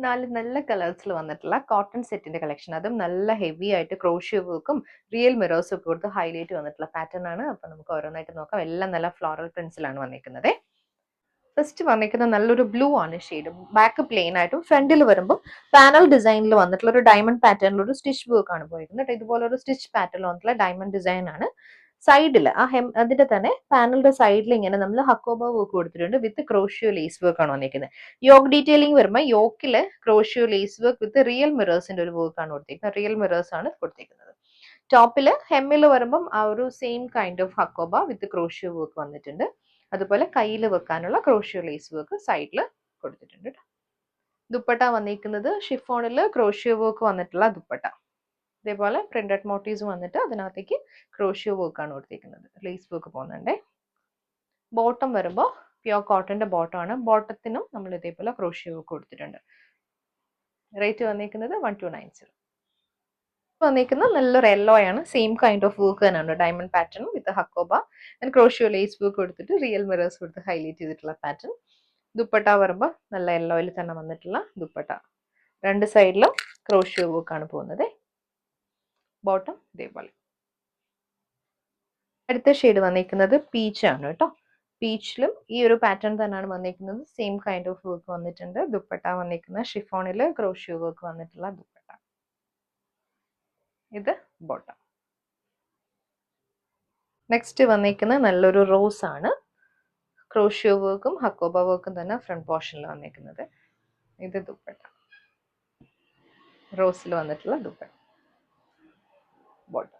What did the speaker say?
4 നല്ല കളേഴ്സിൽ വന്നിട്ടുള്ള കോട്ടൺ സെറ്റിന്റെ കളക്ഷൻ. അതും നല്ല ഹെവി ആയിട്ട് ക്രോഷ്യോ വർക്കും റിയൽ മിറേഴ്സും ഒക്കെ കൊടുത്ത് ഹൈലൈറ്റ് വന്നിട്ടുള്ള പാറ്റേൺ ആണ്. അപ്പൊ നമുക്ക് ഓരോന്നായിട്ട് നോക്കാം. എല്ലാം നല്ല ഫ്ലോറൽ പ്രിന്റ്സിലാണ് വന്നിരിക്കുന്നത്. ഫസ്റ്റ് വന്നിരിക്കുന്ന നല്ലൊരു ബ്ലൂ ആണ് ഷെയ്ഡ്. ബാക്ക് പ്ലെയിൻ ആയിട്ടും ഫ്രണ്ടിൽ വരുമ്പോൾ പാനൽ ഡിസൈനിൽ വന്നിട്ടുള്ള ഒരു ഡയമണ്ട് പാറ്റേണിൽ ഒരു സ്റ്റിച്ച് വർക്ക് ആണ് പോയിരിക്കുന്നത്. ഇതുപോലെ ഒരു സ്റ്റിച്ച് പാറ്റേൺ വന്നിട്ടുള്ള ഡയമണ്ട് ഡിസൈൻ ആണ്. സൈഡിൽ ആ അതിന്റെ തന്നെ പാനലിന്റെ സൈഡിൽ ഇങ്ങനെ നമ്മൾ ഹക്കോബ വർക്ക് കൊടുത്തിട്ടുണ്ട് വിത്ത് ക്രോഷ്യോ ലേസ് വർക്ക് ആണ് വന്നിരിക്കുന്നത്. യോക്ക് ഡീറ്റെയിലിംഗ് വരുമ്പോൾ യോക്കില് crochet lace work with real മിറേഴ്സിന്റെ ഒരു വർക്ക് ആണ് കൊടുത്തിരിക്കുന്നത്. റിയൽ മിറേഴ്സ് ആണ് കൊടുത്തിരിക്കുന്നത്. ടോപ്പില് ഹെമ്മിൽ വരുമ്പം ആ ഒരു same kind of hakoba with crochet work വന്നിട്ടുണ്ട്. അതുപോലെ കയ്യിൽ വെക്കാനുള്ള ക്രോഷ്യോ ലേസ് വർക്ക് സൈഡിൽ കൊടുത്തിട്ടുണ്ട്. ദുപ്പട്ട വന്നിരിക്കുന്നത് ഷിഫോണിൽ ക്രോഷ്യോ വർക്ക് വന്നിട്ടുള്ള ദുപ്പട്ട. ഇതേപോലെ പ്രിന്റഡ് മോട്ടീവ്സ് വന്നിട്ട് അതിനകത്തേക്ക് ക്രോഷ്യോ വർക്ക് ആണ് കൊടുത്തിരിക്കുന്നത്. ലേസ് വർക്ക് പോകുന്നുണ്ട്. ബോട്ടം വരുമ്പോൾ പ്യോർ കോട്ടന്റെ ബോട്ടം ആണ്. ബോട്ടത്തിനും നമ്മൾ ഇതേപോലെ ക്രോഷ്യോ വർക്ക് കൊടുത്തിട്ടുണ്ട്. റേറ്റ് വന്നിരിക്കുന്നത് 1290. വന്നിരിക്കുന്നത് നല്ലൊരു യെല്ലോ ആണ്. സെയിം കൈൻഡ് ഓഫ് വർക്ക് തന്നെയാണ്. Diamond pattern with hakoba and crochet lace work കൊടുത്തിട്ട് റിയൽ മിറേഴ്സ് കൊടുത്ത് ഹൈലൈറ്റ് ചെയ്തിട്ടുള്ള പാറ്റേൺ. ദുപ്പട്ട വരുമ്പോൾ നല്ല യെല്ലോയിൽ തന്നെ വന്നിട്ടുള്ള ദുപ്പട്ട. രണ്ട് സൈഡിലും ക്രോഷ്യോ വർക്ക് ആണ് പോകുന്നത്. ബോട്ടം ഇതേപോലെ. അടുത്ത ഷെയ്ഡ് വന്നിരിക്കുന്നത് പീച്ച് ആണ് കേട്ടോ. പീച്ചിലും ഈ ഒരു പാറ്റേൺ തന്നെയാണ് വന്നിരിക്കുന്നത്. സെയിം കൈൻഡ് ഓഫ് വർക്ക് വന്നിട്ടുണ്ട്. ദുപ്പട്ട വന്നിരിക്കുന്ന ഷിഫോണിൽ ക്രോഷ്യോ വർക്ക് വന്നിട്ടുള്ള ദുപ്പട്ട. ഇത് ബോട്ടം. നെക്സ്റ്റ് വന്നിരിക്കുന്നത് നല്ലൊരു റോസ് ആണ്. ക്രോഷ്യോ വർക്കും ഹക്കോബ വർക്കും തന്നെ ഫ്രണ്ട് പോർഷനിൽ വന്നിരിക്കുന്നത്. ഇത് ദുപ്പട്ട. റോസിൽ വന്നിട്ടുള്ള ദുപ്പട്ട. ബോട്ടം.